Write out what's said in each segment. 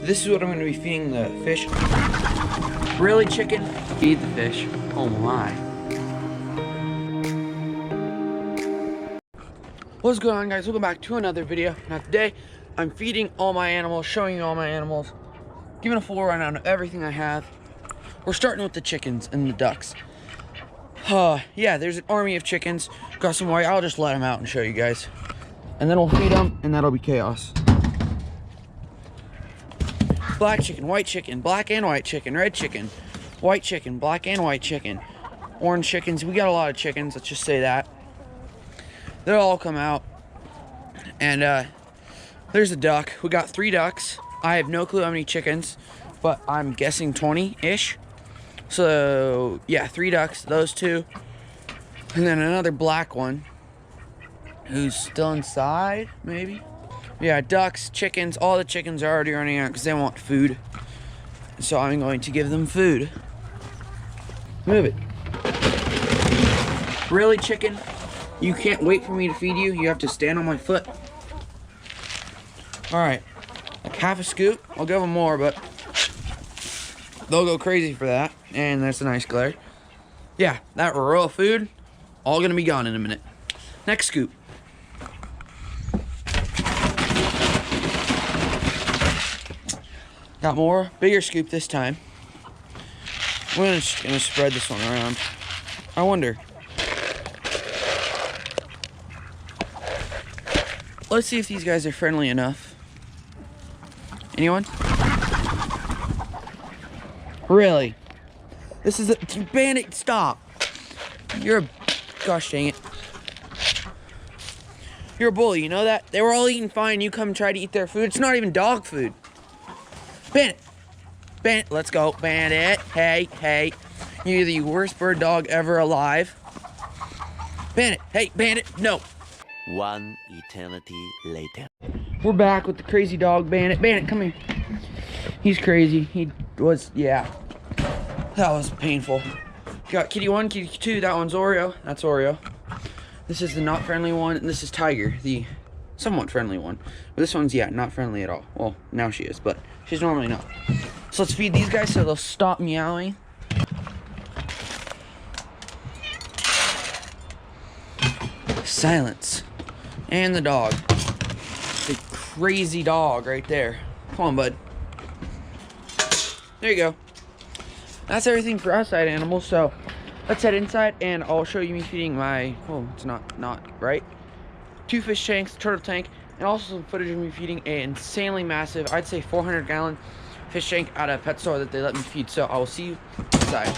This is what I'm going to be feeding the fish. Really, chicken? Feed the fish. Oh my. What's going on, guys? Welcome back to another video. Now today, I'm feeding all my animals, showing you all my animals, giving a full rundown of everything I have. We're starting with the chickens and the ducks. Yeah, there's an army of chickens. Got some white. I'll just let them out and show you guys. And then we'll feed them, and that'll be chaos. Black chicken, white chicken, black and white chicken, red chicken, white chicken, black and white chicken, orange chickens. We got a lot of chickens, let's just say that. They'll all come out. And there's a duck. We got 3 ducks. I have no clue how many chickens, but I'm guessing 20-ish. So yeah, 3 ducks, those 2. And then another black one who's still inside, maybe. Yeah, ducks, chickens, all the chickens are already running out because they want food. So I'm going to give them food. Move it. Really, chicken? You can't wait for me to feed you? You have to stand on my foot? Alright, like half a scoop. I'll give them more, but they'll go crazy for that. And that's a nice glare. Yeah, that raw food, all gonna be gone in a minute. Next scoop. Got more, bigger scoop this time. We're just gonna spread this one around. I wonder. Let's see if these guys are friendly enough. Anyone? Really? This is a bandit. Stop. You're a, gosh dang it. You're a bully, you know that? They were all eating fine. You come try to eat their food. It's not even dog food. Bandit. Bandit, let's go. Bandit. Hey, hey. You're the worst bird dog ever alive. Bandit. Hey, Bandit. No. One eternity later. We're back with the crazy dog, Bandit. Bandit, come here. He's crazy. He was, yeah. That was painful. Got kitty 1, kitty 2. That one's Oreo. That's Oreo. This is the not friendly one. And this is Tiger, the somewhat friendly one. But this one's, yeah, not friendly at all. Well, now she is, but she's normally not. So let's feed these guys so they'll stop meowing. Silence. And the dog. The crazy dog right there. Come on, bud. There you go. That's everything for outside animals. So let's head inside and I'll show you me feeding my, oh, it's not right. 2 fish tanks, turtle tank, and also some footage of me feeding an insanely massive, I'd say 400-gallon fish tank at a pet store that they let me feed. So I will see you inside.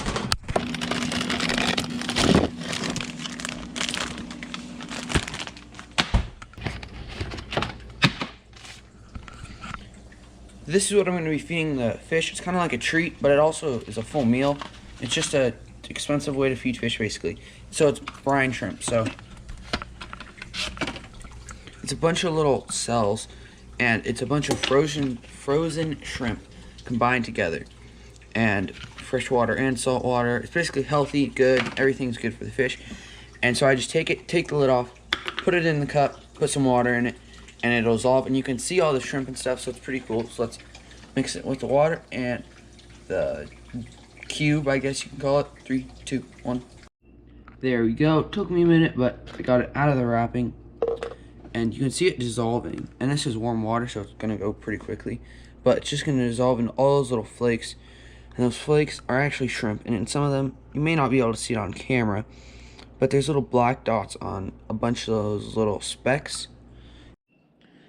This is what I'm going to be feeding the fish. It's kind of like a treat, but it also is a full meal. It's just a expensive way to feed fish, basically. So it's brine shrimp. So it's a bunch of little cells, and it's a bunch of frozen shrimp combined together, and fresh water and salt water. It's basically healthy, good. Everything's good for the fish. And so I just take the lid off, put it in the cup, put some water in it, and it'll dissolve, and you can see all the shrimp and stuff, so it's pretty cool. So let's mix it with the water and the cube, I guess you can call it. 3, 2, 1. There we go. It took me a minute, but I got it out of the wrapping, and you can see it dissolving. And this is warm water, so it's gonna go pretty quickly, but it's just gonna dissolve in all those little flakes, and those flakes are actually shrimp. And in some of them, you may not be able to see it on camera, but there's little black dots on a bunch of those little specks.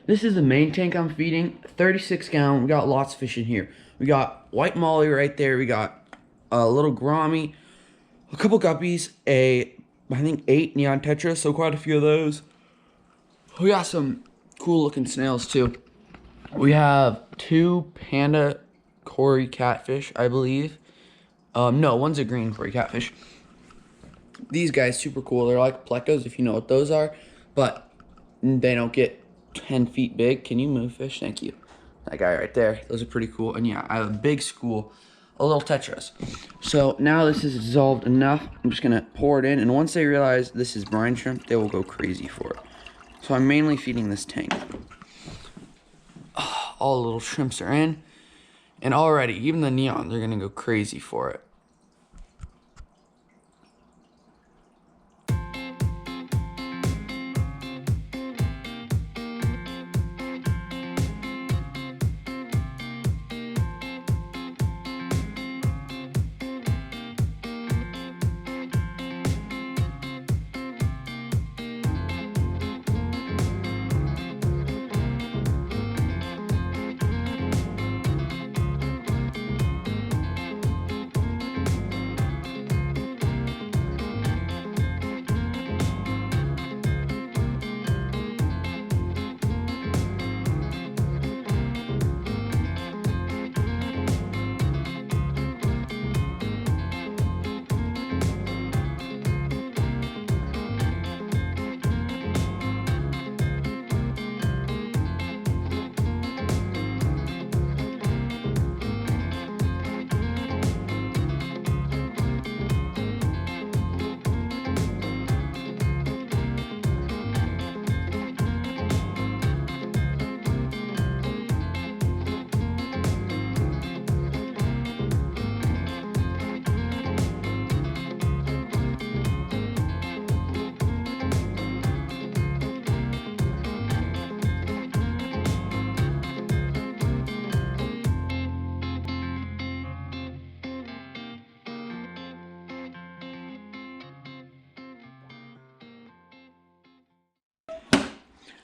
This is the main tank I'm feeding, 36-gallon. We got lots of fish in here. We got white molly right there. We got a little gourami, a couple guppies, I think 8 neon tetras, so quite a few of those. We got some cool looking snails too. We have 2 panda cory catfish, I believe. No, one's a green cory catfish. These guys super cool. They're like plecos, if you know what those are, but they don't get 10 feet big. Can you move, fish? Thank you. That guy right there. Those are pretty cool. And yeah, I have a big school of little tetras. So now this is dissolved enough. I'm just gonna pour it in, and once they realize this is brine shrimp, they will go crazy for it. So I'm mainly feeding this tank. All the little shrimps are in. And already, even the neon, they're gonna go crazy for it.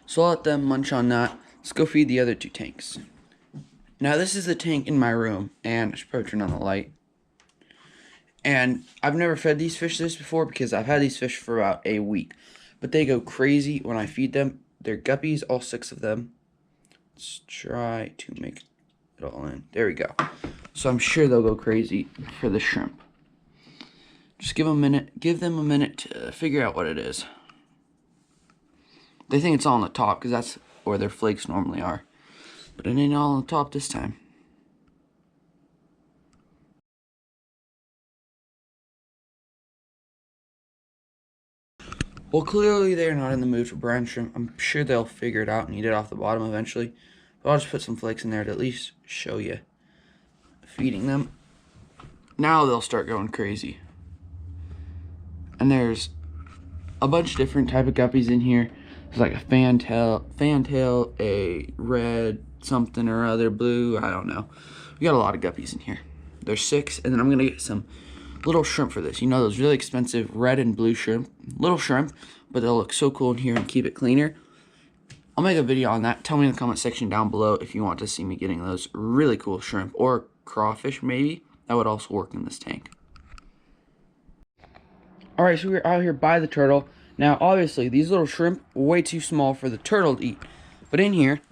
So I'll let them munch on that. Let's go feed the other 2 tanks. Now this is the tank in my room, and I should probably turn on the light. And I've never fed these fish this before because I've had these fish for about a week. But they go crazy when I feed them. They're guppies, all 6 of them. Let's try to make it all in. There we go. So I'm sure they'll go crazy for the shrimp. Just give them a minute to figure out what it is. They think it's all on the top because that's where their flakes normally are. But it ain't all on the top this time. Well, clearly they're not in the mood for brine shrimp. I'm sure they'll figure it out and eat it off the bottom eventually. But I'll just put some flakes in there to at least show you feeding them. Now they'll start going crazy. And there's a bunch of different type of guppies in here. There's like a fantail, a red something or other, blue, I don't know. We got a lot of guppies in here. There's 6, and then I'm gonna get some little shrimp for this. You know those really expensive red and blue shrimp, little shrimp, but they'll look so cool in here and keep it cleaner. I'll make a video on that. Tell me in the comment section down below if you want to see me getting those really cool shrimp or crawfish maybe. That would also work in this tank. Alright, so we're out here by the turtle. Now, obviously, these little shrimp are way too small for the turtle to eat. But in here,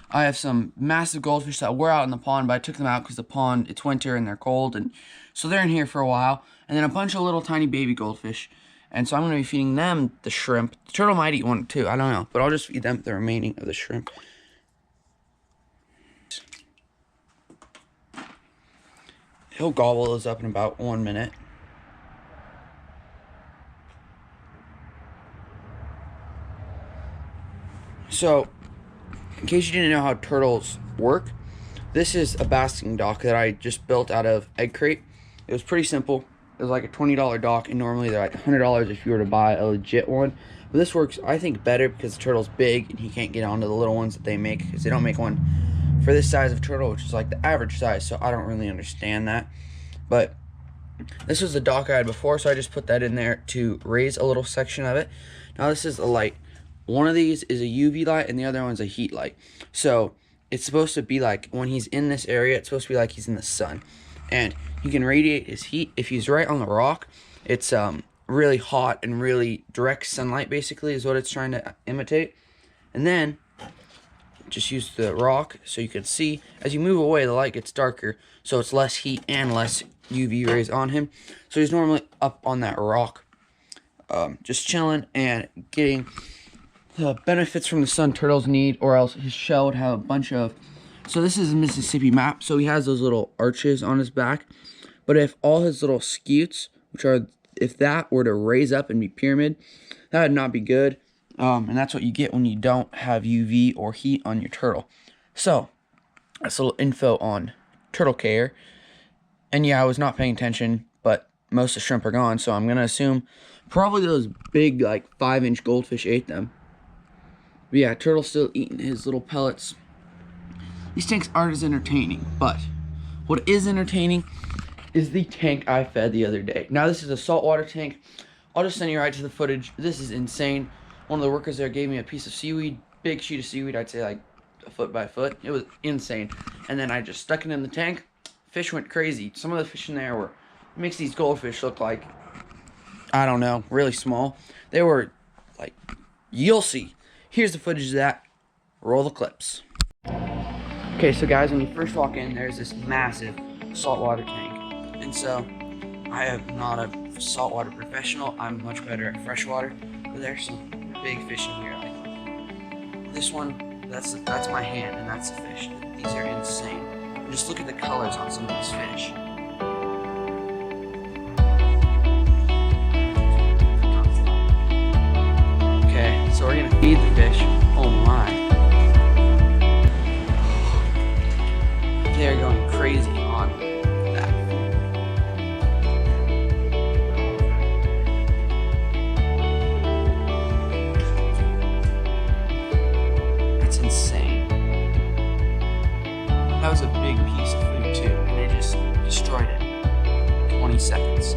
I have some massive goldfish that were out in the pond, but I took them out because the pond, it's winter and they're cold. And so they're in here for a while. And then a bunch of little tiny baby goldfish. And so I'm going to be feeding them the shrimp. The turtle might eat one too, I don't know. But I'll just feed them the remaining of the shrimp. He'll gobble those up in about 1 minute. So, in case you didn't know how turtles work, this is a basking dock that I just built out of egg crate. It was pretty simple. It was like a $20 dock, and normally they're like $100 if you were to buy a legit one. But this works, I think, better because the turtle's big and he can't get onto the little ones that they make because they don't make one for this size of turtle, which is like the average size, so I don't really understand that. But this was the dock I had before, so I just put that in there to raise a little section of it. Now this is a light. One of these is a UV light and the other one's a heat light. So it's supposed to be like when he's in this area, it's supposed to be like he's in the sun. And he can radiate his heat. If he's right on the rock, it's really hot and really direct sunlight basically is what it's trying to imitate. And then just use the rock so you can see as you move away the light gets darker, so it's less heat and less UV rays on him. So he's normally up on that rock just chilling and getting the benefits from the sun turtles need, or else his shell would have a bunch of. So this is a Mississippi map, so he has those little arches on his back, but if all his little scutes, if that were to raise up and be pyramid, that would not be good. And that's what you get when you don't have UV or heat on your turtle. So That's a little info on turtle care. And yeah, I was not paying attention, but most of the shrimp are gone, so I'm gonna assume probably those big, like 5-inch goldfish ate them. But yeah, turtle's still eating his little pellets. These tanks aren't as entertaining, but what is entertaining is the tank I fed the other day. Now this is a saltwater tank. I'll just send you right to the footage. This is insane. One of the workers there gave me a piece of seaweed, big sheet of seaweed, I'd say like a foot by foot. It was insane. And then I just stuck it in the tank. Fish went crazy. Some of the fish in there makes these goldfish look like, I don't know, really small. They were like, you'll see. Here's the footage of that. Roll the clips. Okay, so guys, when you first walk in, there's this massive saltwater tank. And so, I am not a saltwater professional. I'm much better at freshwater. But there's some big fish in here. Like this one, that's my hand, and that's the fish. These are insane. And just look at the colors on some of these fish. Okay, so we're gonna feed the fish. Oh my. They're going crazy on that. That's insane. That was a big piece of food too, and they just destroyed it in 20 seconds.